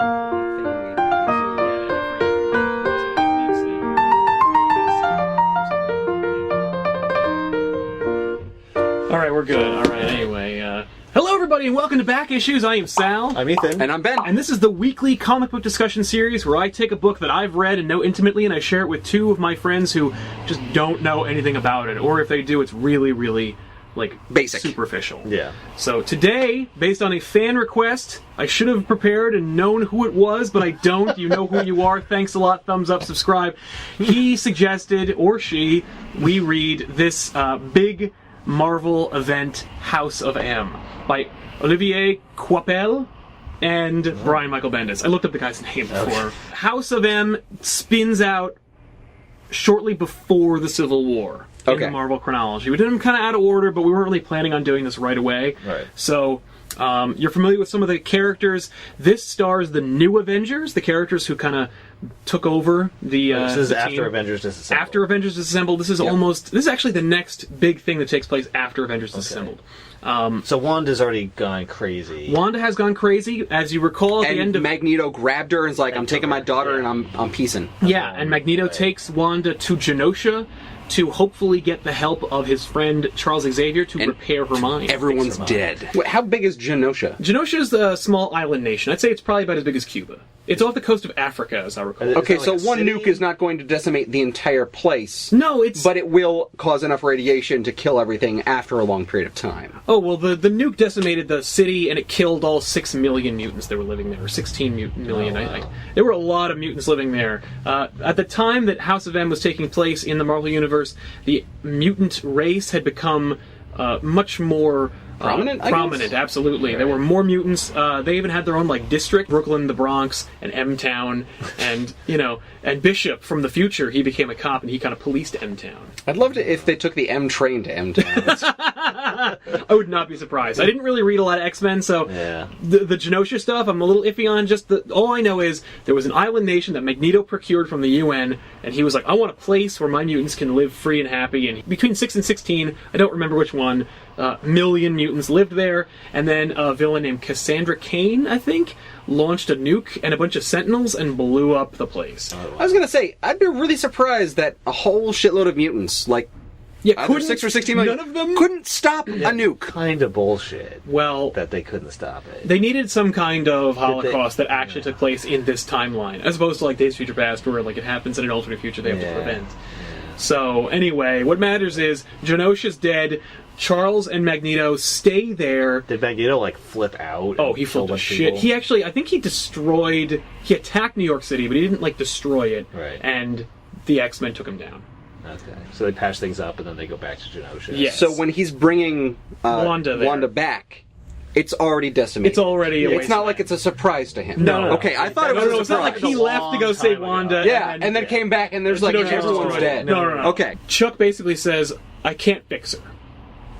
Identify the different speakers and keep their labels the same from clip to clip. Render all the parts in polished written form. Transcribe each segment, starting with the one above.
Speaker 1: Alright, we're good. Alright, anyway, hello everybody and welcome to Back Issues. I am Sal.
Speaker 2: I'm Ethan.
Speaker 3: And I'm Ben.
Speaker 1: And this is the weekly comic book discussion series where I take a book that I've read and know intimately and I share it with two of my friends who just don't know anything about it. Or if they do, it's really, really, like,
Speaker 3: basic.
Speaker 1: Superficial.
Speaker 2: Yeah.
Speaker 1: So today, based on a fan request, I should have prepared and known who it was, but I don't. You know who you are. Thanks a lot. Thumbs up, subscribe. He suggested, or she, we read this big Marvel event, House of M, by Olivier Coipel and Brian Michael Bendis. I looked up the guy's name before. House of M spins out shortly before the Civil War in the Marvel chronology. We did them kind of out of order, but we weren't really planning on doing this right away.
Speaker 2: Right.
Speaker 1: So you're familiar with some of the characters. This stars the new Avengers, the characters who kind of took over the
Speaker 2: This is
Speaker 1: the
Speaker 2: after
Speaker 1: team.
Speaker 2: Avengers Disassembled.
Speaker 1: After Avengers Disassembled. This is this is actually the next big thing that takes place after Avengers Disassembled.
Speaker 2: So Wanda's already gone crazy.
Speaker 1: Wanda has gone crazy, as you recall, at the end of...
Speaker 3: Magneto grabbed her and is like, I'm taking my daughter and I'm peacing.
Speaker 1: Yeah, and Magneto takes Wanda to Genosha to hopefully get the help of his friend Charles Xavier to repair her mind.
Speaker 3: Everyone's dead. Wait, how big is Genosha?
Speaker 1: Genosha is a small island nation. I'd say it's probably about as big as Cuba. It's off the coast of Africa, as I recall.
Speaker 3: Okay,
Speaker 2: like
Speaker 3: so
Speaker 2: a
Speaker 3: one
Speaker 2: city?
Speaker 3: nuke is not going to decimate the entire place.
Speaker 1: No, it's...
Speaker 3: But it will cause enough radiation to kill everything after a long period of time.
Speaker 1: Oh, well, the nuke decimated the city, and it killed all 6 million mutants that were living there, or 16 million.
Speaker 2: Oh, wow.
Speaker 1: There were a lot of mutants living there. At the time that House of M was taking place in the Marvel Universe, the mutant race had become much more...
Speaker 3: Prominent, I
Speaker 1: prominent,
Speaker 3: guess?
Speaker 1: Absolutely. There were more mutants. They even had their own district, Brooklyn, the Bronx, and M-Town, and and Bishop from the future. He became a cop and he kind of policed M-Town.
Speaker 3: I'd love it if they took the M train to M-Town.
Speaker 1: I would not be surprised. I didn't really read a lot of X-Men, so the Genosha stuff I'm a little iffy on. All I know is there was an island nation that Magneto procured from the UN, and he was like, I want a place where my mutants can live free and happy. And between 6 and 16, I don't remember which one, million mutants lived there, and then a villain named Cassandra Cain, I think, launched a nuke and a bunch of sentinels and blew up the place.
Speaker 3: I was going to say, I'd be really surprised that a whole shitload of mutants, either 6 or 16 million,
Speaker 1: none of them
Speaker 3: couldn't stop a nuke.
Speaker 2: Kind of bullshit.
Speaker 1: Well,
Speaker 2: that they couldn't stop it.
Speaker 1: they needed some kind of Holocaust that actually took place in this timeline, as opposed to Days of Future Past, where it happens in an alternate future they have to prevent. So anyway, what matters is Genosha's dead. Charles and Magneto stay there.
Speaker 2: Did Magneto flip out?
Speaker 1: Oh, he flipped a shit. He actually, I think he attacked New York City, but he didn't destroy it.
Speaker 2: Right.
Speaker 1: And the X-Men took him down.
Speaker 2: Okay. So they patch things up and then they go back to Genosha.
Speaker 1: Yes.
Speaker 3: So when he's bringing
Speaker 1: Wanda
Speaker 3: back, it's already decimated.
Speaker 1: It's already a
Speaker 3: It's not like it's a surprise to him.
Speaker 1: No.
Speaker 3: Okay, I thought it was a surprise.
Speaker 1: It's not like he left to go save Wanda.
Speaker 3: Yeah, and then came back and there's everyone's dead.
Speaker 1: No.
Speaker 3: Okay.
Speaker 1: Chuck basically says, I can't fix her.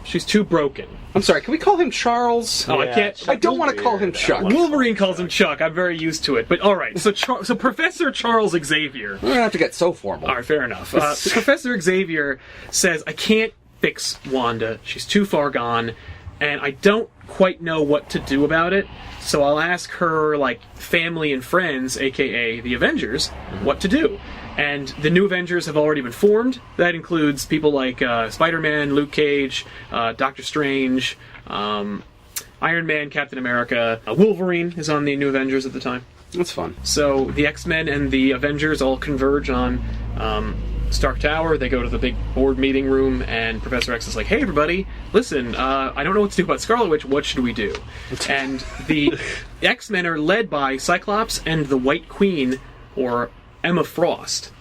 Speaker 1: She's too broken.
Speaker 3: I'm sorry, can we call him Charles?
Speaker 1: Oh, I can't.
Speaker 3: I don't want to call him Chuck.
Speaker 1: Wolverine calls him Chuck. I'm very used to it. But all right, so Professor Charles Xavier.
Speaker 3: We don't have to get so formal.
Speaker 1: All right, fair enough. Professor Xavier says, I can't fix Wanda. She's too far gone, and I don't quite know what to do about it. So I'll ask her, family and friends, a.k.a. the Avengers, what to do. And the new Avengers have already been formed. That includes people like Spider-Man, Luke Cage, Doctor Strange, Iron Man, Captain America. Wolverine is on the new Avengers at the time.
Speaker 3: That's fun.
Speaker 1: So the X-Men and the Avengers all converge on Stark Tower. They go to the big board meeting room, and Professor X is like, hey, everybody, listen, I don't know what to do about Scarlet Witch. What should we do? And the X-Men are led by Cyclops and the White Queen, or Emma Frost,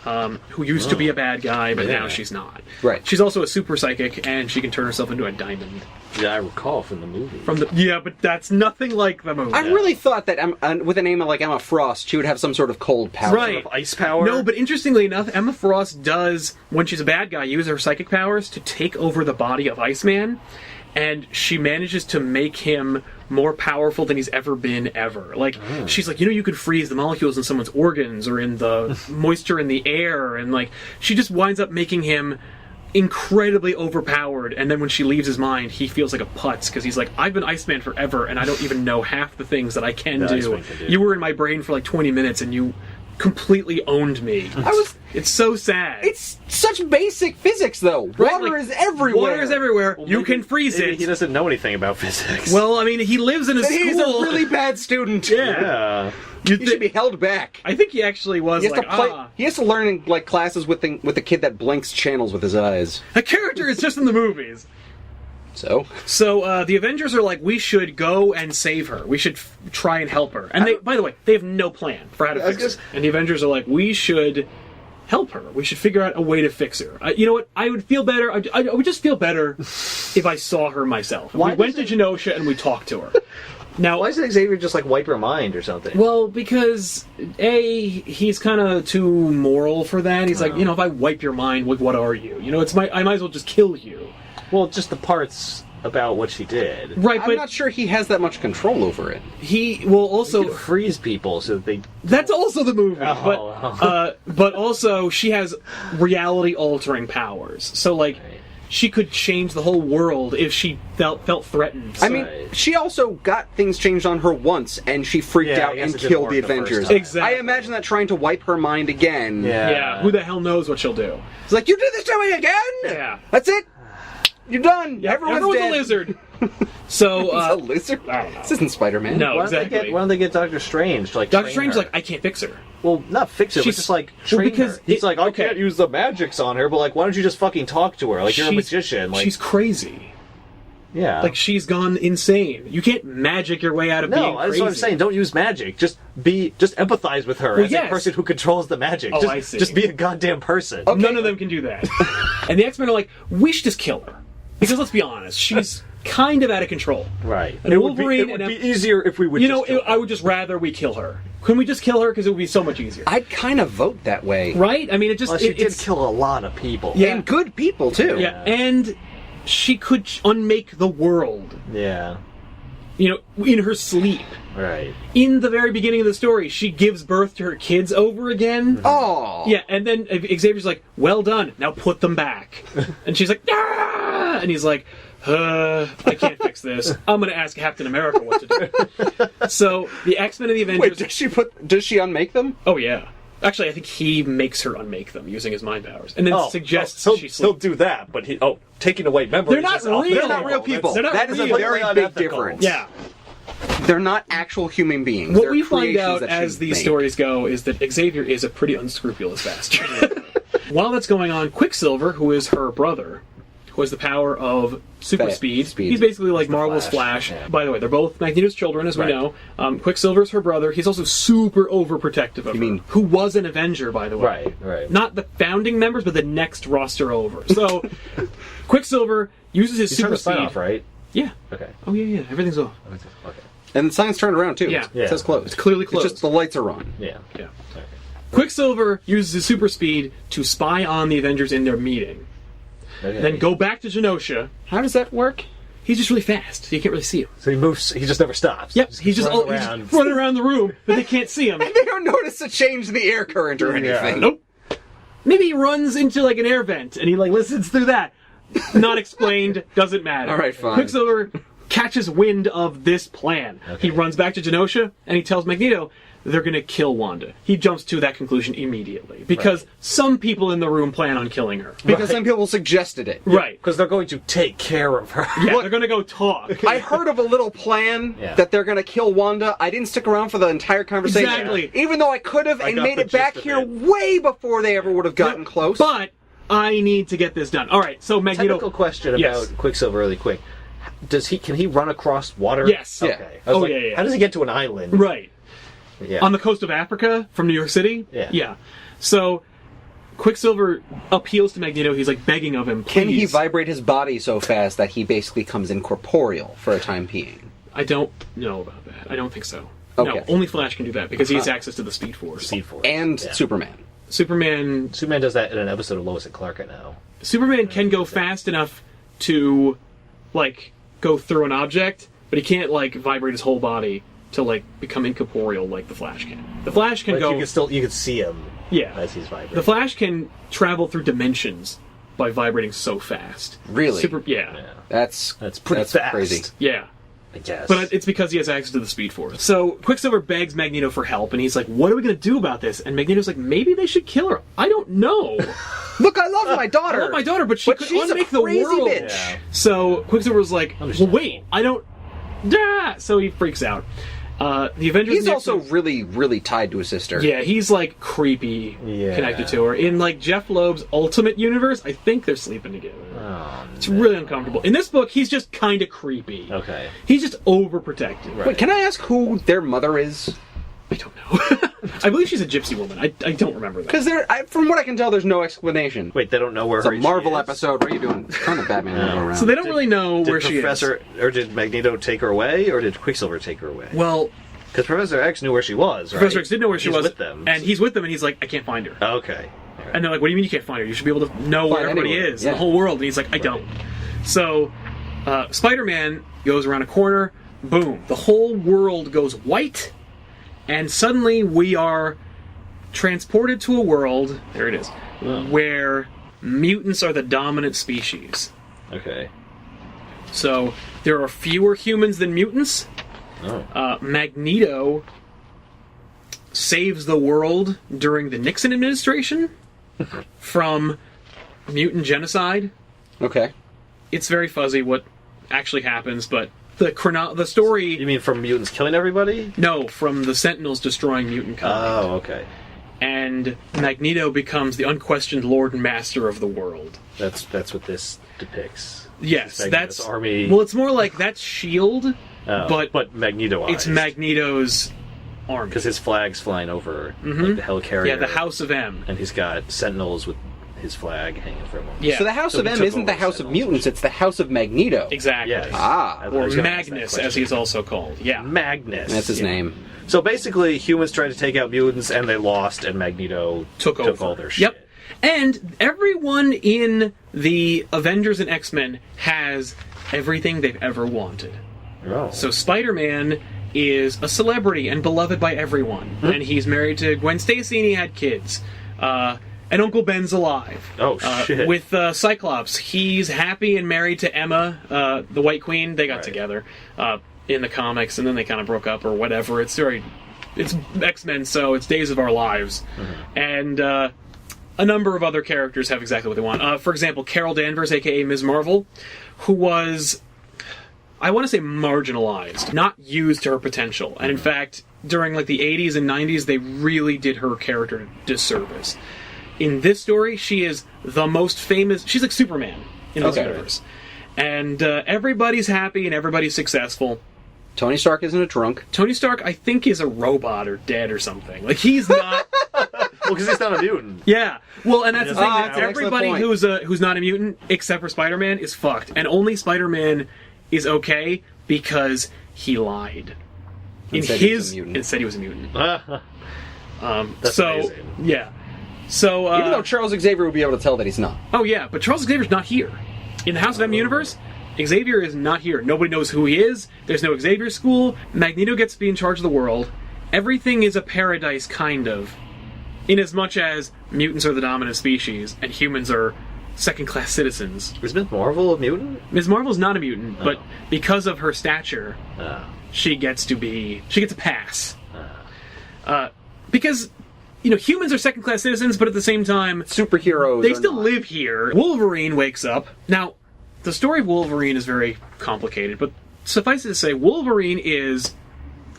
Speaker 1: who used to be a bad guy, but now she's not.
Speaker 3: Right.
Speaker 1: She's also a super psychic, and she can turn herself into a diamond.
Speaker 2: Yeah, I recall from the movie.
Speaker 1: But that's nothing like the movie.
Speaker 3: I really thought that with a name like Emma Frost, she would have some sort of cold power.
Speaker 1: Right.
Speaker 2: Sort of ice power?
Speaker 1: No, but interestingly enough, Emma Frost does, when she's a bad guy, use her psychic powers to take over the body of Iceman, and she manages to make him more powerful than he's ever been, ever. She's like, you could freeze the molecules in someone's organs or in the moisture in the air, and she just winds up making him incredibly overpowered, and then when she leaves his mind, he feels like a putz, because he's like, I've been Iceman forever, and I don't even know half the things that I can do.
Speaker 2: Iceman can do.
Speaker 1: You were in my brain for like 20 minutes, and you completely owned me. It's so sad.
Speaker 3: It's such basic physics, though.
Speaker 1: Right,
Speaker 3: Water
Speaker 1: like,
Speaker 3: is everywhere.
Speaker 1: Water is everywhere.
Speaker 2: Well,
Speaker 1: you
Speaker 2: maybe-
Speaker 1: can freeze
Speaker 2: maybe
Speaker 1: it.
Speaker 2: He doesn't know anything about physics.
Speaker 1: Well, I mean, he lives in a school.
Speaker 3: He's a really bad student.
Speaker 2: yeah.
Speaker 1: You
Speaker 3: He should be held back.
Speaker 1: I think he actually was
Speaker 3: He has
Speaker 1: like,
Speaker 3: to play. He has to learn in like classes with the kid that blinks channels with his eyes.
Speaker 1: a character is just in the movies.
Speaker 3: So
Speaker 1: So the Avengers are like, we should go and save her. We should try and help her. And they, by the way, they have no plan for how to fix her. And the Avengers are like, we should help her. We should figure out a way to fix her. You know what? I would feel better. I would just feel better if I saw her myself. If we went to Genosha and we talked to her. Now,
Speaker 2: Why doesn't Xavier just like wipe her mind or something?
Speaker 1: well, because he's kind of too moral for that. He's like, if I wipe your mind, what are you? I might as well just kill you.
Speaker 2: Well, just the parts about what she did.
Speaker 1: Right,
Speaker 3: I'm
Speaker 1: but
Speaker 3: not sure he has that much control over it.
Speaker 1: he will also.
Speaker 2: You could freeze people so that they.
Speaker 1: That's also the movie,
Speaker 2: Oh.
Speaker 1: but also she has reality-altering powers. So like, she could change the whole world if she felt threatened.
Speaker 3: I mean, she also got things changed on her once, and she freaked
Speaker 2: Yeah,
Speaker 3: out
Speaker 2: I guess
Speaker 3: and
Speaker 2: it didn't
Speaker 3: killed
Speaker 2: work
Speaker 3: the
Speaker 2: the first
Speaker 3: Avengers.
Speaker 2: time.
Speaker 1: Exactly.
Speaker 3: I imagine that trying to wipe her mind again.
Speaker 1: yeah, who the hell knows what she'll do?
Speaker 3: It's like, you did this to me again?
Speaker 1: Yeah.
Speaker 3: That's it? You're done. Everyone's dead.
Speaker 1: a lizard. So
Speaker 3: It's a lizard?
Speaker 1: I don't know.
Speaker 3: This isn't Spider-Man.
Speaker 1: No.
Speaker 2: Why
Speaker 1: Exactly.
Speaker 2: don't they get Doctor Strange to like
Speaker 1: Doctor
Speaker 2: train
Speaker 1: Strange's
Speaker 2: her?
Speaker 1: like, I can't fix her.
Speaker 2: Well, not fix her, but
Speaker 1: She's-
Speaker 2: just like
Speaker 1: well,
Speaker 2: train
Speaker 1: because
Speaker 2: her. He's
Speaker 1: it-
Speaker 2: like, I
Speaker 1: okay.
Speaker 2: can't use the magics on her, but like, why don't you just fucking talk to her? Like, you're a magician. Like,
Speaker 1: she's crazy.
Speaker 2: yeah.
Speaker 1: Like, she's gone insane. You can't magic your way out of being
Speaker 2: no,
Speaker 1: crazy.
Speaker 2: that's what I'm saying. Don't use magic. Just empathize with her as
Speaker 1: yes.
Speaker 2: a person who controls the magic.
Speaker 1: Oh,
Speaker 2: just,
Speaker 1: I see.
Speaker 2: Just be a goddamn person.
Speaker 1: None of them can do that. And the X-Men are like, we should just kill her. Because let's be honest, she's kind of out of control.
Speaker 2: Right.
Speaker 1: And
Speaker 2: It
Speaker 1: Wolverine
Speaker 2: would be
Speaker 1: and
Speaker 2: easier if we would. just kill her.
Speaker 1: I would just rather we kill her. Couldn't we just kill her? Because it would be so much easier.
Speaker 3: I'd kind of vote that way.
Speaker 1: Right? I mean, it just...
Speaker 2: Well, she
Speaker 1: it's
Speaker 2: did kill a lot of people.
Speaker 1: Yeah.
Speaker 3: And good people, too.
Speaker 1: Yeah, and she could unmake the world,
Speaker 2: Yeah.
Speaker 1: in her sleep.
Speaker 2: Right.
Speaker 1: In the very beginning of the story, she gives birth to her kids over again.
Speaker 3: Oh.
Speaker 1: Yeah, and then Xavier's like, well done, now put them back. And she's like, ah! And he's like, I can't fix this. I'm going to ask Captain America what to do. So, the X-Men and the Avengers...
Speaker 3: Wait, does she unmake them?
Speaker 1: Oh, yeah. Actually, I think he makes her unmake them using his mind powers. And then suggests
Speaker 2: he'll,
Speaker 1: she
Speaker 2: he'll
Speaker 1: sleep.
Speaker 2: do that, but taking away memories.
Speaker 1: They're not
Speaker 2: is off the
Speaker 1: real.
Speaker 3: They're not
Speaker 2: table.
Speaker 3: real people.
Speaker 1: They're not
Speaker 3: That is a
Speaker 1: real.
Speaker 3: very
Speaker 2: Completely
Speaker 3: big
Speaker 2: unethical.
Speaker 3: difference.
Speaker 1: Yeah.
Speaker 3: They're not actual human beings.
Speaker 1: What
Speaker 3: They're
Speaker 1: we find
Speaker 3: creations
Speaker 1: out
Speaker 3: that
Speaker 1: as
Speaker 3: she
Speaker 1: these
Speaker 3: made.
Speaker 1: stories go is that Xavier is a pretty unscrupulous bastard. While that's going on, Quicksilver, who is her brother, who has the power of super speed.
Speaker 3: Speed.
Speaker 1: He's basically like Marvel's
Speaker 2: Flash.
Speaker 1: Flash.
Speaker 2: Yeah.
Speaker 1: By the way, they're both Magneto's children, as we
Speaker 2: Right.
Speaker 1: know. Quicksilver's her brother. He's also super overprotective of
Speaker 3: mean-
Speaker 1: her. Who was an Avenger, by the way.
Speaker 2: Right.
Speaker 1: Not the founding members, but the next roster over. So, Quicksilver uses his
Speaker 2: You turn
Speaker 1: super
Speaker 2: the sign
Speaker 1: speed.
Speaker 2: off, right?
Speaker 1: Yeah.
Speaker 2: Okay.
Speaker 1: Oh, yeah. Everything's off.
Speaker 2: Okay.
Speaker 3: And the sign's turned around, too.
Speaker 1: Yeah.
Speaker 3: It says closed.
Speaker 1: It's clearly closed.
Speaker 3: It's just the lights are on.
Speaker 2: Yeah.
Speaker 1: Yeah.
Speaker 2: Okay.
Speaker 1: Quicksilver uses his super speed to spy on the Avengers in their meeting.
Speaker 2: Okay.
Speaker 1: Then go back to Genosha.
Speaker 3: How does that work?
Speaker 1: He's just really fast, so you can't really see him.
Speaker 2: So he moves. He just never stops.
Speaker 1: Yep, he's just running around the room, but they can't see him.
Speaker 3: They don't notice a change in the air current or anything.
Speaker 1: Nope. Maybe he runs into like an air vent and he like listens through that. Not explained, doesn't matter.
Speaker 3: All right, fine.
Speaker 1: Quicksilver catches wind of this plan.
Speaker 2: Okay.
Speaker 1: He runs back to Genosha and he tells Magneto they're going to kill Wanda. He jumps to that conclusion immediately because some people in the room plan on killing her.
Speaker 3: Because some people suggested it.
Speaker 1: Right.
Speaker 2: Because they're going to take care of her.
Speaker 1: Yeah,
Speaker 3: Look-
Speaker 1: they're going to go talk.
Speaker 3: I heard of a little plan
Speaker 2: Yeah.
Speaker 3: that they're going to kill Wanda. I didn't stick around for the entire conversation.
Speaker 1: Exactly.
Speaker 3: Even though I could have and
Speaker 2: got
Speaker 3: made
Speaker 2: the
Speaker 3: it back
Speaker 2: gist of
Speaker 3: here
Speaker 2: it.
Speaker 3: way before they ever would have gotten close.
Speaker 1: But I need to get this done. All right, so Magneto.
Speaker 2: Technical question about
Speaker 1: Yes.
Speaker 2: Quicksilver, really quick. Can he run across water?
Speaker 1: Yes.
Speaker 3: Yeah.
Speaker 2: Okay. I was
Speaker 1: Oh,
Speaker 2: like,
Speaker 1: yeah.
Speaker 2: How does he get to an island?
Speaker 1: Right.
Speaker 2: Yeah.
Speaker 1: On the coast of Africa from New York City?
Speaker 2: Yeah.
Speaker 1: So Quicksilver appeals to Magneto. He's like begging of him, please.
Speaker 3: Can he vibrate his body so fast that he basically comes incorporeal for a time being?
Speaker 1: I don't know about that. I don't think so.
Speaker 3: Okay.
Speaker 1: No, only Flash can do that because he has access to the Speed Force.
Speaker 2: Speed Force.
Speaker 3: And
Speaker 2: Yeah.
Speaker 3: Superman.
Speaker 1: Superman
Speaker 2: Does that in an episode of Lois and Clark, I know.
Speaker 1: Superman can go fast enough to like go through an object, but he can't like vibrate his whole body to like become incorporeal like the Flash can. The Flash can
Speaker 2: But
Speaker 1: go
Speaker 2: you can see him
Speaker 1: yeah.
Speaker 2: as he's vibrating.
Speaker 1: The Flash can travel through dimensions by vibrating so fast.
Speaker 3: Really?
Speaker 1: Yeah.
Speaker 3: That's
Speaker 2: pretty fast.
Speaker 3: crazy.
Speaker 1: Yeah.
Speaker 2: I guess.
Speaker 1: But it's because he has access to the Speed Force. So Quicksilver begs Magneto for help, and he's like, what are we going to do about this? And Magneto's like, maybe they should kill her. I don't know.
Speaker 3: Look, I love my daughter.
Speaker 1: I love my daughter, but she could
Speaker 3: she's
Speaker 1: unmake
Speaker 3: a
Speaker 1: the
Speaker 3: crazy
Speaker 1: world.
Speaker 3: bitch.
Speaker 2: Yeah.
Speaker 1: So Quicksilver's like, well, wait, I don't... So he freaks out. The Avengers...
Speaker 3: He's also really, really tied to his sister.
Speaker 1: Yeah, he's like creepy connected to her. In like Jeff Loeb's Ultimate Universe, I think they're sleeping together.
Speaker 2: Oh,
Speaker 1: it's really uncomfortable. In this book, he's just kind of creepy.
Speaker 2: Okay.
Speaker 1: He's just overprotective.
Speaker 2: Right.
Speaker 3: Wait, can I ask who their mother is?
Speaker 1: I don't know. I believe she's a gypsy woman. I don't remember that.
Speaker 3: Because from what I can tell, there's no explanation.
Speaker 2: Wait, they don't know where
Speaker 3: It's
Speaker 2: her
Speaker 3: a Marvel
Speaker 2: she is?
Speaker 3: episode. What are you doing? Turn the Batman logo around.
Speaker 1: So they don't really know where she is.
Speaker 2: Professor, or did Magneto take her away, or did Quicksilver take her away?
Speaker 1: Well,
Speaker 2: because Professor X knew where she was, right?
Speaker 1: Professor X did know where she
Speaker 2: He's
Speaker 1: was.
Speaker 2: with them.
Speaker 1: And he's with them, and he's like, I can't find her.
Speaker 2: Okay. All right.
Speaker 1: And they're like, what do you mean you can't find her? You should be able to know where
Speaker 3: Find
Speaker 1: everybody
Speaker 3: anywhere.
Speaker 1: is,
Speaker 3: Yeah.
Speaker 1: the whole world. And he's like, I don't. So Spider-Man goes around a corner, boom, the whole world goes white, and suddenly we are transported to a world, there it is, where mutants are the dominant species.
Speaker 2: Okay.
Speaker 1: So there are fewer humans than mutants.
Speaker 2: Oh.
Speaker 1: Magneto saves the world during the Nixon administration from mutant genocide.
Speaker 3: Okay.
Speaker 1: It's very fuzzy what actually happens, but the story...
Speaker 2: You mean from mutants killing everybody?
Speaker 1: No, from the Sentinels destroying mutant kind.
Speaker 2: Oh, okay.
Speaker 1: And Magneto becomes the unquestioned lord and master of the world.
Speaker 2: That's what this depicts.
Speaker 1: Yes,
Speaker 2: Magneto's
Speaker 1: that's...
Speaker 2: army.
Speaker 1: Well, it's more like that's S.H.I.E.L.D.,
Speaker 2: but Magneto.
Speaker 1: it's Magneto's army.
Speaker 2: Because his flag's flying over like the Helicarrier.
Speaker 1: Yeah, the House of M.
Speaker 2: And he's got Sentinels with his flag hanging from him.
Speaker 1: Yeah.
Speaker 3: So the House
Speaker 2: So
Speaker 3: of
Speaker 2: he
Speaker 3: M
Speaker 2: took
Speaker 3: isn't the
Speaker 2: over
Speaker 3: House of
Speaker 2: Sentinels.
Speaker 3: Mutants, it's the House of Magneto.
Speaker 1: Exactly.
Speaker 2: Yes.
Speaker 3: Ah.
Speaker 2: I
Speaker 1: Or
Speaker 2: was gonna ask that
Speaker 1: Magnus,
Speaker 2: question.
Speaker 1: as he's also called. Yeah.
Speaker 2: Magnus.
Speaker 3: That's his name.
Speaker 2: So basically, humans tried to take out mutants, and they lost, and Magneto
Speaker 1: took over.
Speaker 2: all their shit.
Speaker 1: Yep. And everyone in the Avengers and X-Men has everything they've ever wanted.
Speaker 2: Oh.
Speaker 1: So Spider-Man is a celebrity and beloved by everyone. And he's married to Gwen Stacy and he had kids. And Uncle Ben's alive.
Speaker 2: Oh, shit.
Speaker 1: With Cyclops, he's happy and married to Emma, the White Queen. They got
Speaker 2: Right.
Speaker 1: together in the comics, and then they kind of broke up or whatever. It's X-Men, so it's Days of Our Lives. And a number of other characters have exactly what they want. For example, Carol Danvers, a.k.a. Ms. Marvel, who was, I want to say, marginalized, not used to her potential. And in fact, during like the 80s and 90s, they really did her character a disservice. In this story, she is the most famous... She's like Superman in this universe. And everybody's happy and everybody's successful.
Speaker 3: Tony Stark isn't a drunk.
Speaker 1: Tony Stark, I think, is a robot or dead or something. Like, he's not...
Speaker 2: Well, because he's not a mutant.
Speaker 1: Yeah. Well, and that's the thing.
Speaker 2: Ah,
Speaker 1: That
Speaker 2: that's an
Speaker 1: everybody
Speaker 3: excellent
Speaker 1: who's not a mutant, except for Spider-Man, is fucked. And only Spider-Man is okay because he lied.
Speaker 3: And said he was a mutant.
Speaker 1: It said he was a mutant.
Speaker 2: That's amazing.
Speaker 1: Yeah. So,
Speaker 3: Even though Charles Xavier would be able to tell that he's not.
Speaker 1: oh yeah, but Charles Xavier's not here. In the House of M universe, Xavier is not here. Nobody knows who he is. There's no Xavier school. Magneto gets to be in charge of the world. Everything is a paradise, kind of. In as much as mutants are the dominant species and humans are second-class citizens.
Speaker 2: Was Ms. Marvel a mutant?
Speaker 1: Ms. Marvel's not a mutant, but because of her stature, she gets a pass. Because, humans are second-class citizens, but at the same time,
Speaker 3: Superheroes
Speaker 1: they
Speaker 3: are
Speaker 1: still
Speaker 3: not.
Speaker 1: live here. Wolverine wakes up. Now, the story of Wolverine is very complicated, but suffice it to say, Wolverine is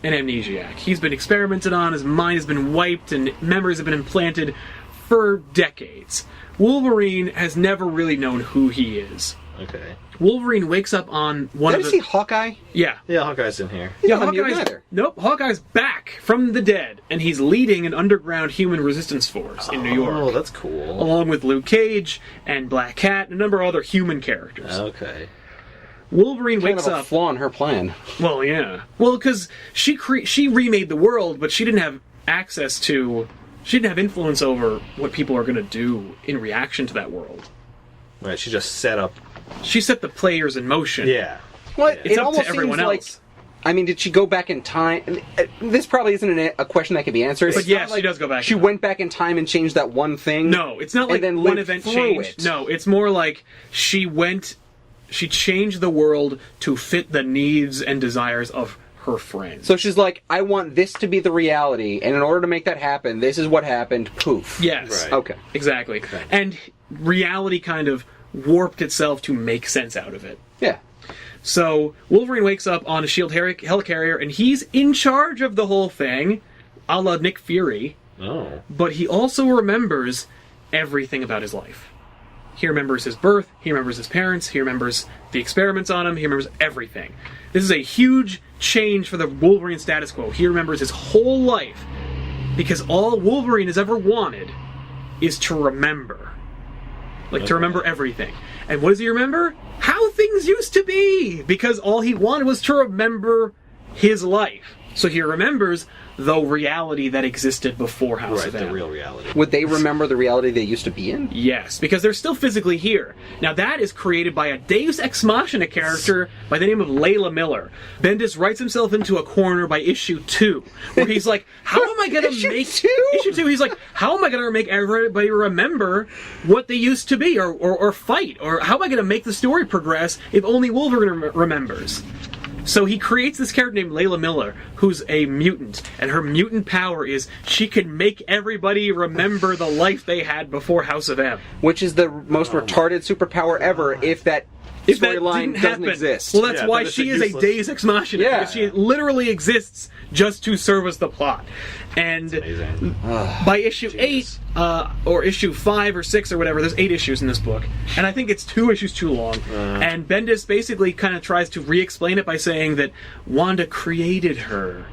Speaker 1: an amnesiac. He's been experimented on, his mind has been wiped, and memories have been implanted for decades. Wolverine has never really known who he is.
Speaker 2: Okay.
Speaker 1: Wolverine wakes up on one
Speaker 3: Did
Speaker 1: of
Speaker 3: I
Speaker 1: the...
Speaker 3: see Hawkeye?
Speaker 1: Yeah.
Speaker 2: Yeah, Hawkeye's in here.
Speaker 3: He's
Speaker 1: Yeah,
Speaker 3: not a mutant
Speaker 1: Hawkeye's...
Speaker 3: either.
Speaker 1: Nope, Hawkeye's back from the dead, and he's leading an underground human resistance force in New York.
Speaker 2: Oh, that's cool.
Speaker 1: Along with Luke Cage and Black Cat and a number of other human characters.
Speaker 2: Okay.
Speaker 1: Wolverine
Speaker 3: Kind
Speaker 1: wakes
Speaker 3: of a
Speaker 1: up...
Speaker 3: flaw in her plan.
Speaker 1: Well, yeah. Well, because she remade the world, but she didn't have access to... She didn't have influence over what people are going to do in reaction to that world.
Speaker 2: Right, she just set up...
Speaker 1: She set the players in motion.
Speaker 2: Yeah.
Speaker 3: What?
Speaker 1: It's
Speaker 3: It
Speaker 1: up
Speaker 3: almost
Speaker 1: to everyone
Speaker 3: seems
Speaker 1: else.
Speaker 3: I mean, did she go back in time? This probably isn't a question that can be answered.
Speaker 1: But yes, she does go back.
Speaker 3: She went back in time and changed that one thing?
Speaker 1: No, it's not like one event changed. No, it's more like she changed the world to fit the needs and desires of her friends.
Speaker 3: So she's like, I want this to be the reality, and in order to make that happen, this is what happened. Poof.
Speaker 1: Yes.
Speaker 2: Right.
Speaker 3: Okay.
Speaker 1: Exactly. Okay. And reality kind of warped itself to make sense out of it.
Speaker 3: Yeah.
Speaker 1: So Wolverine wakes up on a SHIELD helicarrier, and he's in charge of the whole thing, a la Nick Fury.
Speaker 2: Oh.
Speaker 1: But he also remembers everything about his life. He remembers his birth, he remembers his parents, he remembers the experiments on him, he remembers everything. This is a huge change for the Wolverine status quo. He remembers his whole life, because all Wolverine has ever wanted is to remember. Like, to remember everything. And what does he remember? How things used to be! Because all he wanted was to remember his life. So he remembers the reality that existed before House of M.
Speaker 2: The real reality.
Speaker 3: Would they remember the reality they used to be in?
Speaker 1: Yes, because they're still physically here. Now that is created by a Deus Ex Machina character by the name of Layla Miller. Bendis writes himself into a corner by issue 2, where he's like, how am I gonna make... Issue 2, he's like, how am I gonna make everybody remember what they used to be, or fight? Or how am I gonna make the story progress if only Wolverine remembers? So he creates this character named Layla Miller, who's a mutant, and her mutant power is she can make everybody remember the life they had before House of M.
Speaker 3: Which is the most retarded superpower ever if that storyline doesn't exist.
Speaker 1: Well, that's why she is a Deus Ex Machina, because she literally exists just to service the plot. And by issue 8, or issue 5 or 6 or whatever, there's 8 issues in this book, and I think it's 2 issues too long. And Bendis basically kind of tries to re-explain it by saying that Wanda created her.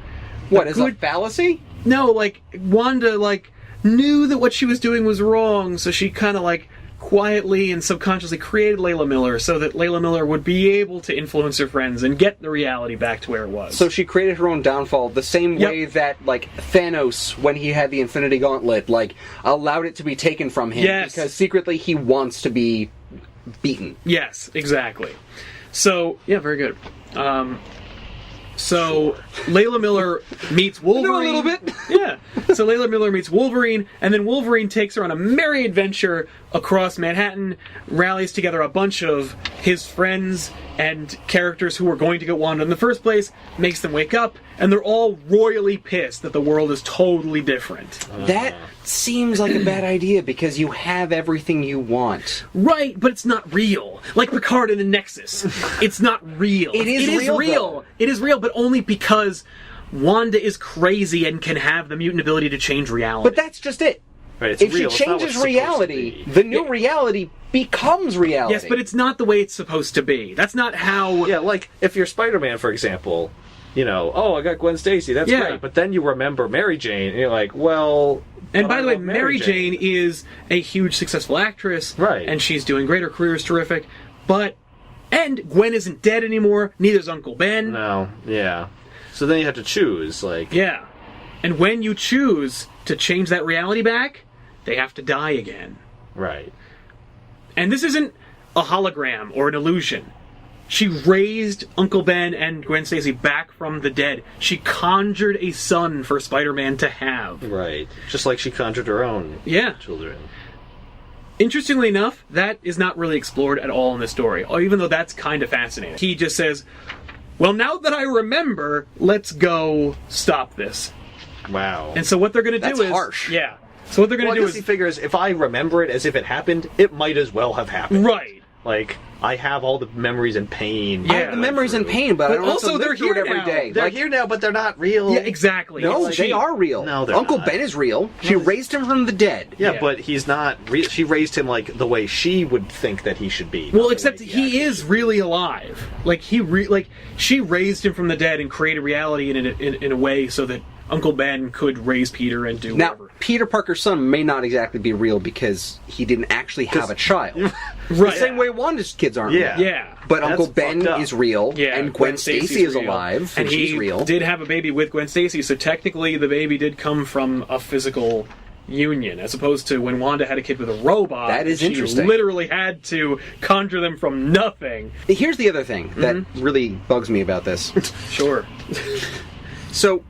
Speaker 3: What, is a fallacy?
Speaker 1: No, like, Wanda, like, knew that what she was doing was wrong, so she kind of, like, quietly and subconsciously created Layla Miller so that Layla Miller would be able to influence her friends and get the reality back to where it was.
Speaker 3: So she created her own downfall the same way that, like, Thanos, when he had the Infinity Gauntlet, like, allowed it to be taken from him because secretly he wants to be beaten.
Speaker 1: Yes, exactly. So, yeah, very good. So Layla Miller meets Wolverine.
Speaker 3: I know a little bit.
Speaker 1: Yeah. So Layla Miller meets Wolverine, and then Wolverine takes her on a merry adventure across Manhattan, rallies together a bunch of his friends and characters who were going to get Wanda in the first place, makes them wake up, and they're all royally pissed that the world is totally different.
Speaker 3: That seems like a bad idea because you have everything you want.
Speaker 1: Right, but it's not real. Like Picard in the Nexus. It's not real.
Speaker 3: It is real.
Speaker 1: It is real, but only because Wanda is crazy and can have the mutant ability to change reality.
Speaker 3: But that's just it.
Speaker 2: Right,
Speaker 3: if she changes reality, the new reality becomes reality.
Speaker 1: Yes, but it's not the way it's supposed to be. That's not how...
Speaker 2: Yeah, like, if you're Spider-Man, for example, you know, oh, I got Gwen Stacy, that's great, but then you remember Mary Jane, and you're like, well...
Speaker 1: And by the way, Mary Jane is a huge successful actress,
Speaker 2: right?
Speaker 1: And she's doing great, her career is terrific, and Gwen isn't dead anymore, neither's Uncle Ben.
Speaker 2: No, yeah. So then you have to choose, like...
Speaker 1: Yeah. And when you choose to change that reality back, they have to die again.
Speaker 2: Right.
Speaker 1: And this isn't a hologram or an illusion. She raised Uncle Ben and Gwen Stacy back from the dead. She conjured a son for Spider-Man to have.
Speaker 2: Right. Just like she conjured her own children.
Speaker 1: Interestingly enough, that is not really explored at all in this story, even though that's kind of fascinating. He just says, well, now that I remember, let's go stop this.
Speaker 2: Wow.
Speaker 1: And so what they're going to do is...
Speaker 3: That's harsh.
Speaker 1: Yeah. So what they're going to do is...
Speaker 2: he figures, if I remember it as if it happened, it might as well have happened.
Speaker 1: Right.
Speaker 2: Like, I have all the memories and pain.
Speaker 3: Yeah, I have the memories and pain, but I don't
Speaker 1: also
Speaker 3: have to
Speaker 1: they're
Speaker 3: live through
Speaker 1: here
Speaker 3: it every
Speaker 1: now.
Speaker 3: day.
Speaker 2: They're here now, but they're not real.
Speaker 1: Yeah, exactly.
Speaker 3: No, they are real.
Speaker 2: No, they're
Speaker 3: Uncle
Speaker 2: not.
Speaker 3: Ben is real. She raised him from the dead.
Speaker 2: Yeah, but he's not real. She raised him like the way she would think that he should be.
Speaker 1: Well, except he is really alive. Like she raised him from the dead and created reality in a way so that Uncle Ben could raise Peter and do whatever.
Speaker 3: Now, Peter Parker's son may not exactly be real because he didn't actually have a child.
Speaker 1: Right.
Speaker 3: The same way Wanda's kids aren't real.
Speaker 1: Yeah.
Speaker 3: But Uncle Ben is real, and Gwen Stacy is alive, and she's real.
Speaker 1: He did have a baby with Gwen Stacy, so technically the baby did come from a physical union, as opposed to when Wanda had a kid with a robot.
Speaker 3: That is
Speaker 1: she
Speaker 3: interesting.
Speaker 1: Literally had to conjure them from nothing.
Speaker 3: Here's the other thing that really bugs me about this.
Speaker 1: Sure.
Speaker 3: So,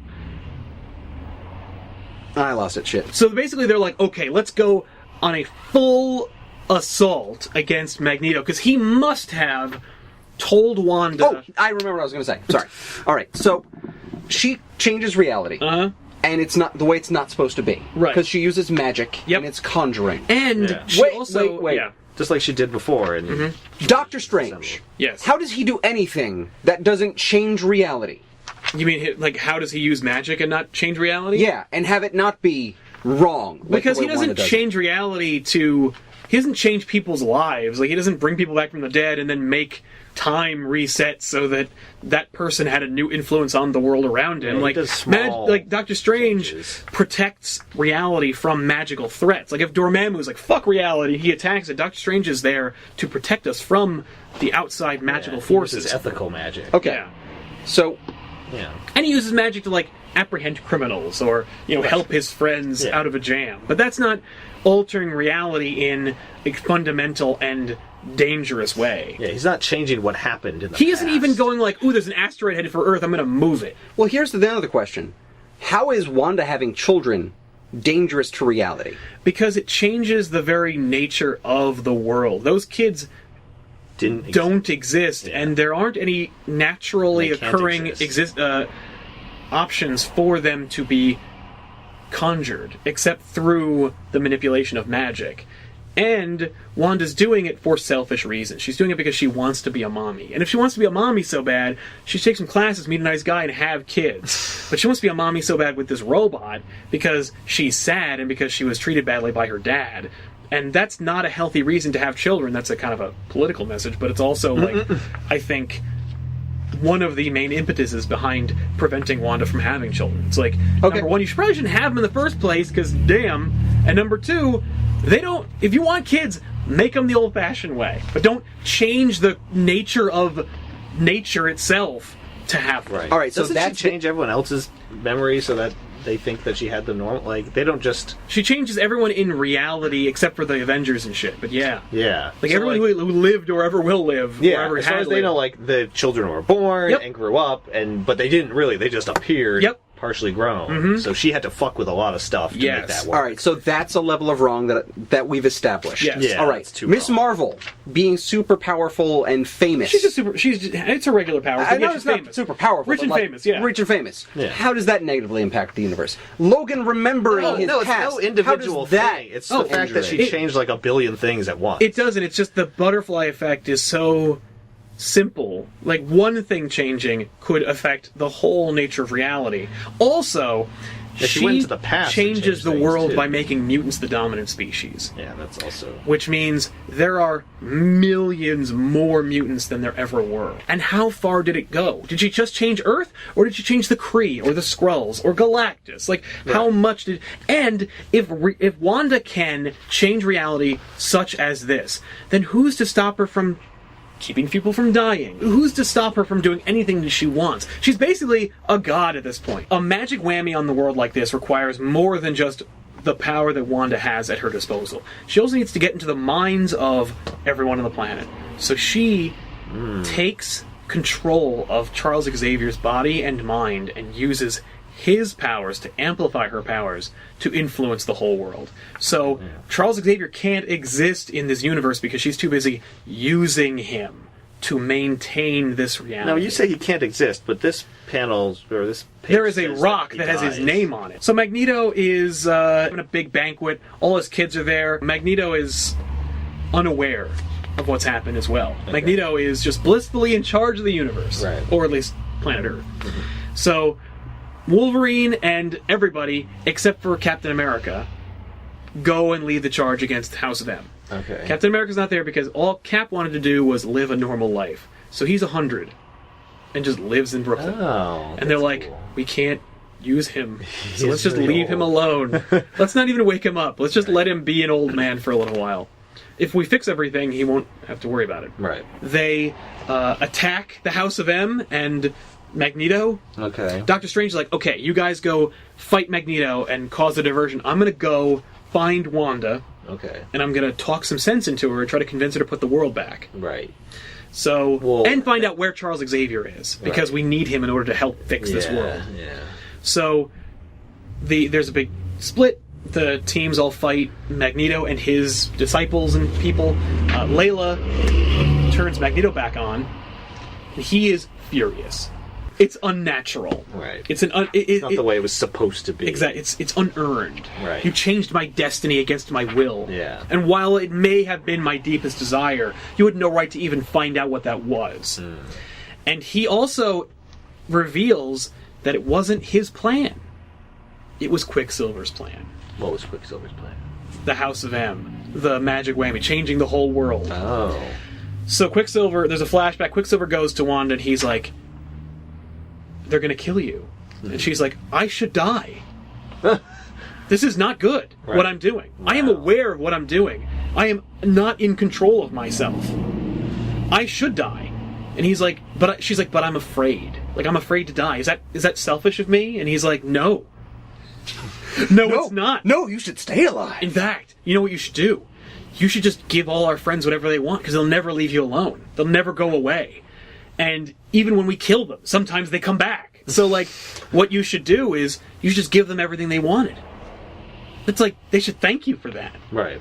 Speaker 3: I lost it. Shit.
Speaker 1: So basically, they're like, okay, let's go on a full assault against Magneto, because he must have told Wanda.
Speaker 3: Oh, I remember what I was going to say. Sorry. All right. So, she changes reality. And it's not the way it's not supposed to be.
Speaker 1: Right.
Speaker 3: Because she uses magic, and it's conjuring.
Speaker 1: And she
Speaker 3: Wait,
Speaker 1: also...
Speaker 3: wait.
Speaker 1: Yeah.
Speaker 2: Just like she did before. And
Speaker 3: Doctor Strange.
Speaker 1: Yes.
Speaker 3: How does he do anything that doesn't change reality?
Speaker 1: You mean, like, how does he use magic and not change reality?
Speaker 3: Yeah, and have it not be wrong. Like
Speaker 1: Because
Speaker 3: the
Speaker 1: he
Speaker 3: way Wanda
Speaker 1: doesn't
Speaker 3: does.
Speaker 1: change reality to... He doesn't change people's lives. Like, he doesn't bring people back from the dead and then make time reset so that that person had a new influence on the world around him.
Speaker 2: Yeah,
Speaker 1: like,
Speaker 2: he does small
Speaker 1: like Doctor Strange
Speaker 2: changes.
Speaker 1: protects reality from magical threats. Like, if Dormammu's like, fuck reality, he attacks it. Doctor Strange is there to protect us from the outside magical forces.
Speaker 2: He uses ethical magic.
Speaker 3: Okay.
Speaker 1: Yeah.
Speaker 3: So,
Speaker 2: Yeah.
Speaker 1: And he uses magic to, like, apprehend criminals or, help his friends out of a jam. But that's not altering reality in a fundamental and dangerous way.
Speaker 2: Yeah, he's not changing what happened in the
Speaker 1: He isn't
Speaker 2: past.
Speaker 1: even going like, ooh, there's an asteroid headed for Earth, I'm going to move it.
Speaker 3: well, here's the other question. How is Wanda having children dangerous to reality?
Speaker 1: Because it changes the very nature of the world. Those kids don't exist, and there aren't any naturally
Speaker 2: They can't
Speaker 1: occurring options for them to be conjured, except through the manipulation of magic. And Wanda's doing it for selfish reasons. She's doing it because she wants to be a mommy. And if she wants to be a mommy so bad, she should take some classes, meet a nice guy, and have kids. But she wants to be a mommy so bad with this robot because she's sad and because she was treated badly by her dad. And that's not a healthy reason to have children. That's a kind of a political message, but it's also, like, I think, one of the main impetuses behind preventing Wanda from having children. It's like, number one, you probably shouldn't have them in the first place, because damn. And number two, if you want kids, make them the old-fashioned way. But don't change the nature of nature itself to have them.
Speaker 2: Right.
Speaker 3: All right, so
Speaker 2: Doesn't
Speaker 3: that's
Speaker 2: she change everyone else's memory so that they think that she had the normal... Like, they don't just...
Speaker 1: She changes everyone in reality except for the Avengers and shit, but yeah.
Speaker 2: Yeah.
Speaker 1: Like,
Speaker 2: So,
Speaker 1: everyone who lived or ever will live,
Speaker 2: Yeah,
Speaker 1: or
Speaker 2: as
Speaker 1: ever
Speaker 2: far
Speaker 1: has
Speaker 2: as they know, like, the children were born and grew up, but they didn't really. They just appeared partially grown. So she had to fuck with a lot of stuff to make that work.
Speaker 3: All right, so that's a level of wrong that we've established.
Speaker 1: Yes.
Speaker 2: Yeah,
Speaker 3: All right,
Speaker 2: that's too
Speaker 3: Miss
Speaker 2: wrong.
Speaker 3: Marvel being super powerful and famous.
Speaker 1: It's a regular power.
Speaker 3: I know
Speaker 1: she's
Speaker 3: it's not
Speaker 1: famous.
Speaker 3: super powerful.
Speaker 1: Rich
Speaker 3: but,
Speaker 1: and
Speaker 3: like,
Speaker 1: famous, yeah.
Speaker 3: Rich and famous.
Speaker 2: Yeah.
Speaker 3: How does that negatively impact the universe? Logan remembering his
Speaker 2: No, it's
Speaker 3: past.
Speaker 2: no individual
Speaker 3: How does that
Speaker 2: thing. It's the fact that she
Speaker 1: It-
Speaker 2: changed like a billion things at once.
Speaker 1: It doesn't. It's just the butterfly effect is so simple. Like, one thing changing could affect the whole nature of reality. Also,
Speaker 2: Yeah, she went to the past and
Speaker 1: changes
Speaker 2: changed
Speaker 1: the
Speaker 2: things,
Speaker 1: world
Speaker 2: too.
Speaker 1: by making mutants the dominant species.
Speaker 2: Yeah, that's also...
Speaker 1: Which means there are millions more mutants than there ever were. And how far did it go? Did she just change Earth? Or did she change the Kree? Or the Skrulls? Or Galactus? Like, how much did... And if Wanda can change reality such as this, then who's to stop her from keeping people from dying? Who's to stop her from doing anything that she wants? She's basically a god at this point. A magic whammy on the world like this requires more than just the power that Wanda has at her disposal. She also needs to get into the minds of everyone on the planet. So she takes control of Charles Xavier's body and mind and uses his powers to amplify her powers to influence the whole world. So Charles Xavier can't exist in this universe because she's too busy using him to maintain this reality.
Speaker 2: Now, you say he can't exist, but this panel, or this page
Speaker 1: there is a
Speaker 2: says
Speaker 1: rock
Speaker 2: he
Speaker 1: that has his
Speaker 2: dies.
Speaker 1: name on it. So Magneto is having a big banquet. All his kids are there. Magneto is unaware of what's happened as well.
Speaker 2: Okay.
Speaker 1: Magneto is just blissfully in charge of the universe.
Speaker 2: Right.
Speaker 1: Or at least planet Earth. So Wolverine and everybody, except for Captain America, go and lead the charge against House of M.
Speaker 2: Okay.
Speaker 1: Captain America's not there because all Cap wanted to do was live a normal life. So he's 100 and just lives in Brooklyn.
Speaker 2: Oh.
Speaker 1: And they're
Speaker 2: that's
Speaker 1: like,
Speaker 2: cool.
Speaker 1: we can't use him. So
Speaker 2: He's
Speaker 1: let's just
Speaker 2: really
Speaker 1: leave him
Speaker 2: old."
Speaker 1: alone. Let's not even wake him up. Let's just let him be an old man for a little while. If we fix everything, he won't have to worry about it.
Speaker 2: Right.
Speaker 1: They attack the House of M and Magneto.
Speaker 2: Okay.
Speaker 1: Doctor Strange is like, okay, you guys go fight Magneto and cause a diversion. I'm going to go find Wanda.
Speaker 2: Okay.
Speaker 1: And I'm going to talk some sense into her and try to convince her to put the world back.
Speaker 2: Right.
Speaker 1: So, and find out where Charles Xavier is, because we need him in order to help fix this world.
Speaker 2: Yeah.
Speaker 1: So, there's a big split. The teams all fight Magneto and his disciples and people. Layla turns Magneto back on, and he is furious. It's unnatural.
Speaker 2: Right.
Speaker 1: It's not
Speaker 2: the way it was supposed to be.
Speaker 1: Exactly. It's unearned.
Speaker 2: Right.
Speaker 1: You changed my destiny against my will.
Speaker 2: Yeah.
Speaker 1: And while it may have been my deepest desire, you had no right to even find out what that was. Mm. And he also reveals that it wasn't his plan. It was Quicksilver's plan.
Speaker 2: What was Quicksilver's plan?
Speaker 1: The House of M. The magic whammy. Changing the whole world.
Speaker 2: Oh.
Speaker 1: So Quicksilver, there's a flashback. Quicksilver goes to Wanda and he's like, they're going to kill you. Mm-hmm. And she's like, I should die. This is not good, what I'm doing. Wow. I am aware of what I'm doing. I am not in control of myself. I should die. And he's like, she's like, but I'm afraid. Like, I'm afraid to die. Is that selfish of me? And he's like, no. No, it's not.
Speaker 3: No, you should stay alive.
Speaker 1: In fact, you know what you should do? You should just give all our friends whatever they want, because they'll never leave you alone. They'll never go away. And even when we kill them, sometimes they come back. So, like, what you should do is, you should just give them everything they wanted. It's like, they should thank you for that.
Speaker 2: Right.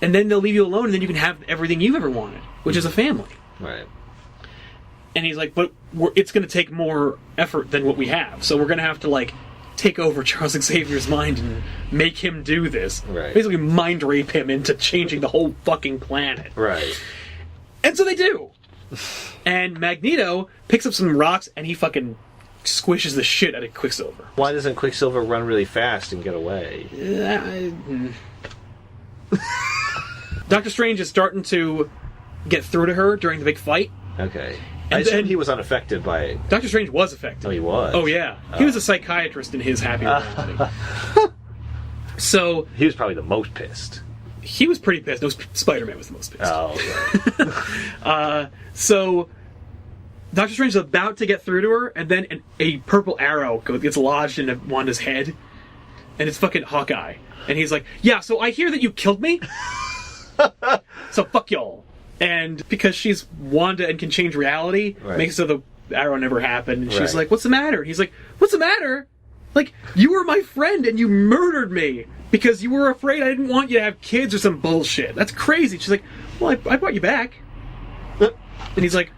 Speaker 1: And then they'll leave you alone, and then you can have everything you've ever wanted, which is a family.
Speaker 2: Right.
Speaker 1: And he's like, but it's going to take more effort than what we have. So we're going to have to, like, take over Charles Xavier's mind and make him do this.
Speaker 2: Right.
Speaker 1: Basically mind rape him into changing the whole fucking planet.
Speaker 2: Right.
Speaker 1: And so they do. And Magneto picks up some rocks and he fucking squishes the shit out of Quicksilver.
Speaker 2: Why doesn't Quicksilver run really fast and get away?
Speaker 1: Doctor Strange is starting to get through to her during the big fight.
Speaker 2: Okay.
Speaker 1: And
Speaker 2: I assumed he was unaffected by it.
Speaker 1: Doctor Strange was affected.
Speaker 2: Oh, he was?
Speaker 1: Oh, yeah. He was a psychiatrist in his happy reality. So...
Speaker 2: He was probably the most pissed.
Speaker 1: He was pretty pissed. No, Spider-Man was the most pissed.
Speaker 2: Oh, okay.
Speaker 1: So, Doctor Strange is about to get through to her, and then a purple arrow gets lodged into Wanda's head, and it's fucking Hawkeye. And he's like, yeah, so I hear that you killed me? So fuck y'all. And because she's Wanda and can change reality, makes it so the arrow never happened. And she's like, what's the matter? And he's like, what's the matter? Like, you were my friend and you murdered me because you were afraid I didn't want you to have kids or some bullshit. That's crazy. She's like, well, I brought you back. And he's like,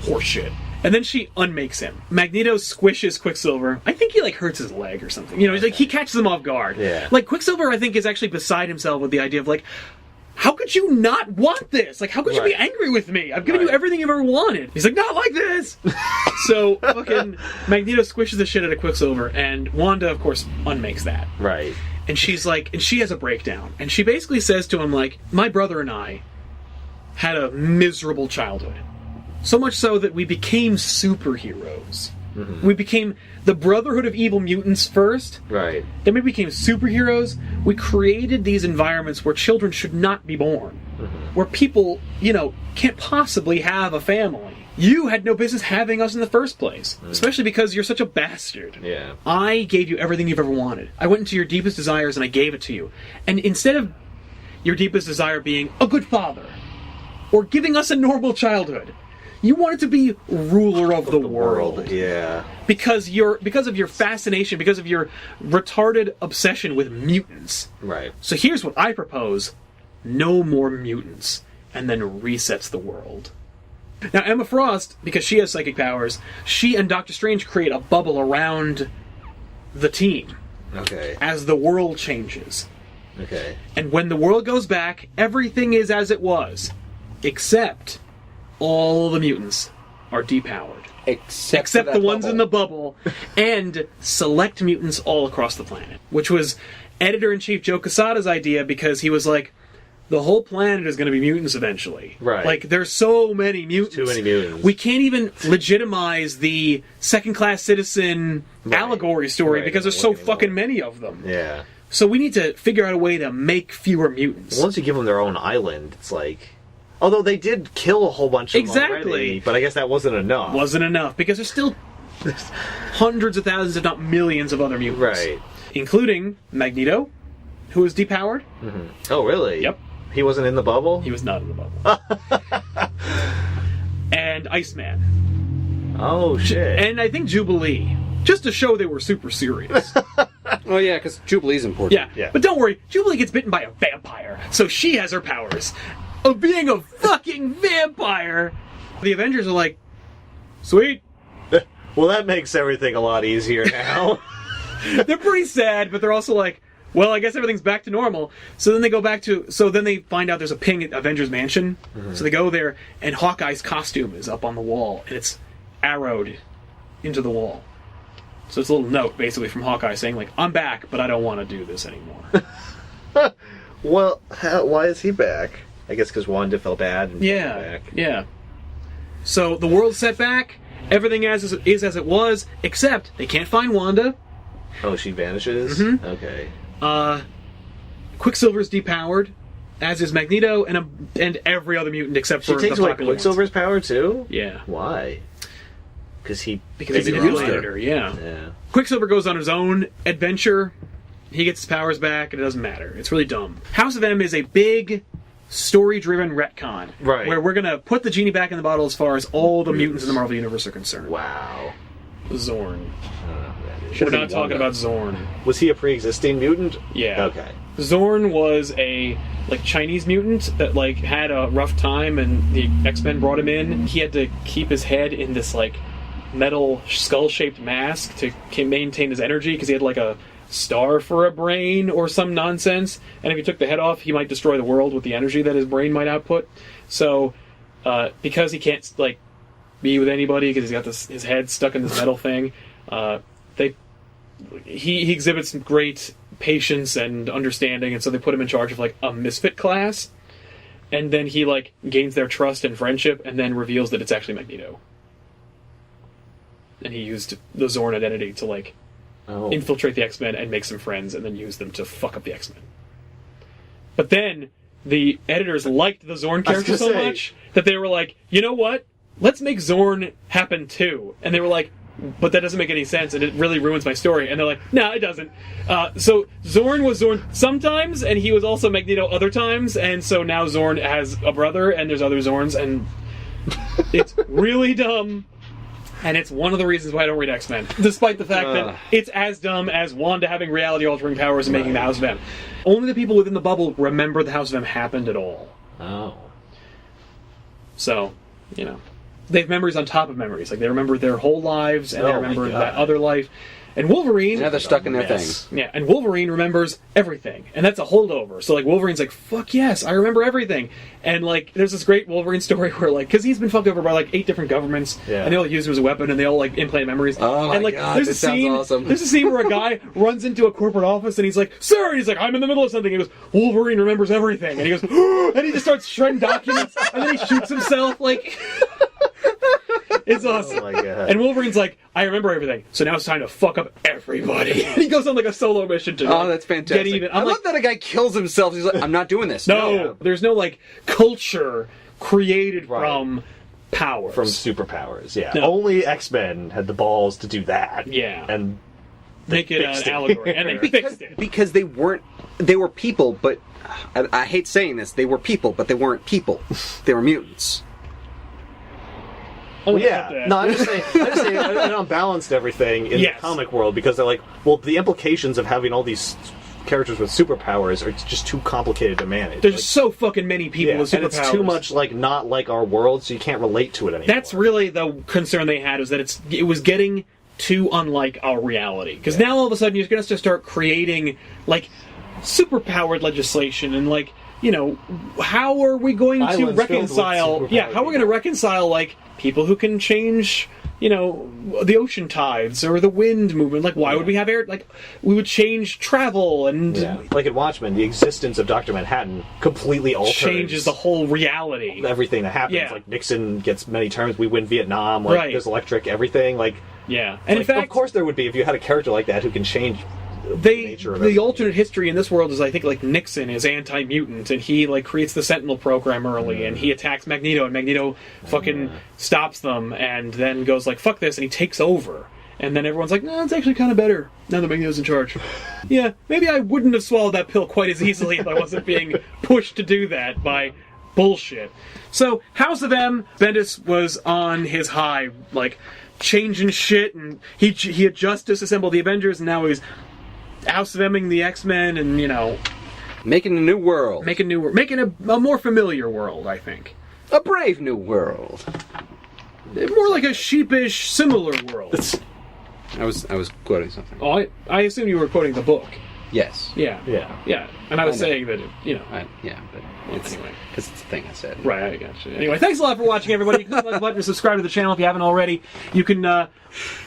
Speaker 1: horseshit. And then she unmakes him. Magneto squishes Quicksilver. I think he, like, hurts his leg or something. You know, he's like, he catches him off guard.
Speaker 2: Yeah.
Speaker 1: Like, Quicksilver, I think, is actually beside himself with the idea of, like, how could you not want this? Like, how could you be angry with me? I've given you everything you've ever wanted. He's like, not like this! So, fucking Magneto squishes the shit out of Quicksilver, and Wanda, of course, unmakes that.
Speaker 2: Right.
Speaker 1: And she's like, and she has a breakdown. And she basically says to him, like, my brother and I had a miserable childhood. So much so that we became superheroes. Mm-hmm. We became the Brotherhood of Evil Mutants first.
Speaker 2: Right.
Speaker 1: Then we became superheroes. We created these environments where children should not be born. Mm-hmm. Where people, you know, can't possibly have a family. You had no business having us in the first place. Mm-hmm. Especially because you're such a bastard.
Speaker 2: Yeah.
Speaker 1: I gave you everything you've ever wanted. I went into your deepest desires and I gave it to you. And instead of your deepest desire being a good father, or giving us a normal childhood, you wanted to be ruler of the world.
Speaker 2: Yeah.
Speaker 1: Because of your fascination, because of your retarded obsession with mutants.
Speaker 2: Right.
Speaker 1: So here's what I propose. No more mutants. And then resets the world. Now, Emma Frost, because she has psychic powers, she and Doctor Strange create a bubble around the team.
Speaker 2: Okay.
Speaker 1: As the world changes.
Speaker 2: Okay.
Speaker 1: And when the world goes back, everything is as it was. Except all the mutants are depowered. Except the ones in the bubble. And select mutants all across the planet. Which was Editor-in-Chief Joe Quesada's idea, because he was like, the whole planet is going to be mutants eventually.
Speaker 2: Right.
Speaker 1: Like, there's so many mutants.
Speaker 2: Too many mutants.
Speaker 1: We can't even legitimize the second-class citizen allegory story because there's so fucking many of them.
Speaker 2: Yeah.
Speaker 1: So we need to figure out a way to make fewer mutants.
Speaker 2: Once you give them their own island, it's like... Although they did kill a whole bunch of them
Speaker 1: Exactly.
Speaker 2: already, but I guess that wasn't enough.
Speaker 1: Wasn't enough, because there's still hundreds of thousands, if not millions, of other mutants.
Speaker 2: Right.
Speaker 1: Including Magneto, who was depowered.
Speaker 2: Mm-hmm. Oh, really?
Speaker 1: Yep.
Speaker 2: He wasn't in the bubble?
Speaker 1: He was not in the bubble. And Iceman.
Speaker 2: Oh, shit.
Speaker 1: And I think Jubilee. Just to show they were super serious.
Speaker 3: Oh, yeah, because Jubilee's important.
Speaker 1: Yeah. But don't worry, Jubilee gets bitten by a vampire, so she has her powers of being a fucking vampire. The Avengers are like, sweet.
Speaker 2: Well, that makes everything a lot easier now.
Speaker 1: They're pretty sad, but they're also like, well, I guess everything's back to normal. So then they go back to... So then they find out there's a ping at Avengers Mansion. Mm-hmm. So they go there, and Hawkeye's costume is up on the wall, and it's arrowed into the wall. So it's a little note, basically, from Hawkeye saying, like, I'm back, but I don't want to do this anymore.
Speaker 2: Well, why is he back? I guess because Wanda felt bad and back.
Speaker 1: Yeah. So the world's set back. Everything is as it was, except they can't find Wanda.
Speaker 2: Oh, she vanishes?
Speaker 1: Mm-hmm.
Speaker 2: Okay.
Speaker 1: Quicksilver's depowered, as is Magneto, and every other mutant except for the
Speaker 2: popular
Speaker 1: popular
Speaker 2: ones. Quicksilver's power, too?
Speaker 1: Yeah.
Speaker 2: Why? Because he's
Speaker 1: a new editor, yeah. Quicksilver goes on his own adventure. He gets his powers back, and it doesn't matter. It's really dumb. House of M is a big, story-driven retcon.
Speaker 2: Right.
Speaker 1: Where we're going to put the genie back in the bottle as far as all the mutants in the Marvel Universe are concerned.
Speaker 2: Wow.
Speaker 1: Zorn.
Speaker 2: We're
Speaker 1: not talking about Zorn.
Speaker 2: Was he a pre-existing mutant?
Speaker 1: Yeah.
Speaker 2: Okay.
Speaker 1: Zorn was a Chinese mutant that had a rough time, and the X-Men brought him in. He had to keep his head in this metal skull-shaped mask to maintain his energy because he had a star for a brain or some nonsense. And if he took the head off, he might destroy the world with the energy that his brain might output. So, because he can't be with anybody because he's got his head stuck in this metal thing, he exhibits great patience and understanding, and so they put him in charge of a misfit class, and then he gains their trust and friendship, and then reveals that it's actually Magneto, and he used the Zorn identity to infiltrate the X-Men and make some friends, and then use them to fuck up the X-Men. But then the editors liked the Zorn character so much that they were like, you know what? Let's make Zorn happen too. And they were like, but that doesn't make any sense, and it really ruins my story. And they're like, no, it doesn't. So Zorn was Zorn sometimes, and he was also Magneto other times, and so now Zorn has a brother, and there's other Zorns, and it's really dumb. And it's one of the reasons why I don't read X-Men, despite the fact that it's as dumb as Wanda having reality-altering powers and making the House of M. Only the people within the bubble remember the House of M happened at all.
Speaker 2: Oh.
Speaker 1: So, they have memories on top of memories. They remember their whole lives, and they remember that other life. And Wolverine...
Speaker 3: Now they're stuck in their thing.
Speaker 1: Yeah, and Wolverine remembers everything. And that's a holdover. So, Wolverine's like, fuck yes, I remember everything. And, there's this great Wolverine story where, because he's been fucked over by, 8 different governments, and they all use him as a weapon, and they all, implant memories.
Speaker 3: Oh, my God,
Speaker 1: there's
Speaker 3: sounds awesome.
Speaker 1: There's a scene where a guy runs into a corporate office, and he's like, sir! And he's like, I'm in the middle of something. He goes, Wolverine remembers everything. And he goes, and he just starts shredding documents, and then he shoots himself, It's awesome.
Speaker 2: Oh my God.
Speaker 1: And Wolverine's like, I remember everything, so now it's time to fuck up everybody. And he goes on a solo mission to
Speaker 3: that's fantastic.
Speaker 1: get even.
Speaker 3: I love that a guy kills himself. He's like, I'm not doing this.
Speaker 1: No, there's no culture created from powers.
Speaker 2: From superpowers, yeah.
Speaker 1: No.
Speaker 2: Only X-Men had the balls to do that.
Speaker 1: Yeah.
Speaker 2: And
Speaker 1: make it an allegory. And they fixed it.
Speaker 3: Because they were people, but I hate saying this, they were people, but they weren't people. They were mutants.
Speaker 1: Oh,
Speaker 2: yeah. No, I'm just saying it unbalanced everything in the comic world because they're like, well, the implications of having all these characters with superpowers are just too complicated to manage.
Speaker 1: There's so fucking many people with superpowers.
Speaker 2: And it's too much not like our world, so you can't relate to it anymore.
Speaker 1: That's really the concern they had, was that it was getting too unlike our reality. Because now all of a sudden you're going to start creating superpowered legislation and how are we going to reconcile? Yeah, how are we going to reconcile people who can change, the ocean tides or the wind movement? Why would we have air? We would change travel and
Speaker 2: in Watchmen, the existence of Dr. Manhattan completely alters,
Speaker 1: changes the whole reality.
Speaker 2: Everything that happens, Nixon gets many terms. We win Vietnam. There's electric everything.
Speaker 1: And in fact,
Speaker 2: of course there would be if you had a character like that who can change nature of
Speaker 1: the
Speaker 2: everything.
Speaker 1: alternate history in this world is, I think, like Nixon is anti-mutant, and he like creates the Sentinel program early, and he attacks Magneto, and Magneto fucking stops them, and then goes like, fuck this, and he takes over. And then everyone's like, no, it's actually kind of better now that Magneto's in charge. Yeah, maybe I wouldn't have swallowed that pill quite as easily if I wasn't being pushed to do that by bullshit. So, House of M, Bendis was on his high, like, changing shit, and he had just disassembled the Avengers, and now he's House of Ming the X-Men, and, you know...
Speaker 3: Making a new world.
Speaker 1: Making a more familiar world, I think.
Speaker 3: A brave new world.
Speaker 1: More like a sheepish, similar world.
Speaker 3: I was quoting something.
Speaker 1: Oh, I assume you were quoting the book.
Speaker 3: Yes.
Speaker 1: Yeah. And I was saying that, but it's
Speaker 3: anyway, because it's the thing I said.
Speaker 1: Right, I gotcha. Anyway, thanks a lot for watching, everybody. You can click the button to subscribe to the channel if you haven't already. You can go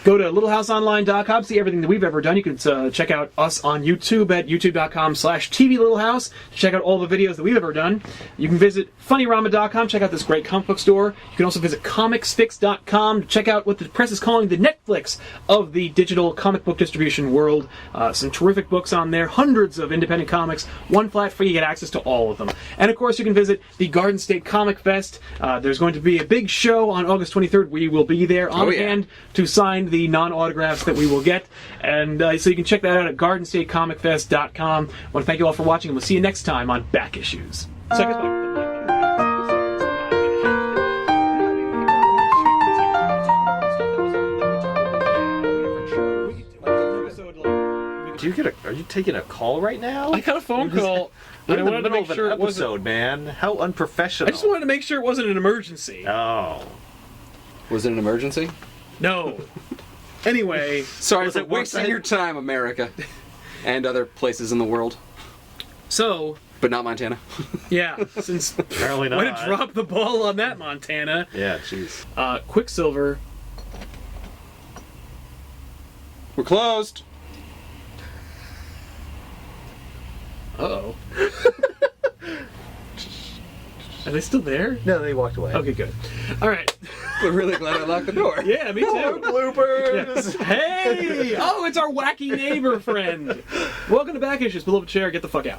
Speaker 1: to littlehouseonline.com, see everything that we've ever done. You can check out us on YouTube at youtube.com/tvlittlehouse to check out all the videos that we've ever done. You can visit funnyrama.com, check out this great comic book store. You can also visit comicsfix.com to check out what the press is calling the Netflix of the digital comic book distribution world. Some terrific books on there, hundreds of independent comics, one flat fee, you get access to all of them. And of course, you can visit the Garden State Comic Fest. There's going to be a big show on August 23rd. We will be there on hand to sign the non-autographs that we will get. And so you can check that out at GardenStateComicFest.com. I want to thank you all for watching, and we'll see you next time on Back Issues. So,
Speaker 2: Are you taking a call right now?
Speaker 1: I got a phone call.
Speaker 2: We're in the
Speaker 1: wanted to
Speaker 2: middle
Speaker 1: make
Speaker 2: of
Speaker 1: sure
Speaker 2: an
Speaker 1: it wasn't.
Speaker 2: episode, man. How unprofessional.
Speaker 1: I just wanted to make sure it wasn't an emergency.
Speaker 2: Oh.
Speaker 3: Was it an emergency?
Speaker 1: No. Anyway.
Speaker 3: Sorry
Speaker 2: Was
Speaker 3: for
Speaker 2: it
Speaker 3: wasting your time, America. And other places in the world.
Speaker 1: So.
Speaker 3: But not Montana.
Speaker 1: Yeah, since
Speaker 2: Apparently not.
Speaker 1: way to drop the ball on that, Montana.
Speaker 2: Yeah, jeez.
Speaker 1: Quicksilver.
Speaker 3: We're closed.
Speaker 1: Uh-oh. Are they still there?
Speaker 2: No, they walked away.
Speaker 1: Okay, good. All right.
Speaker 3: We're really glad I locked the door.
Speaker 1: Yeah, me too.
Speaker 2: Bloopers!
Speaker 1: Hey! Oh, it's our wacky neighbor friend. Welcome to Back Issues. Pull up a chair, get the fuck out.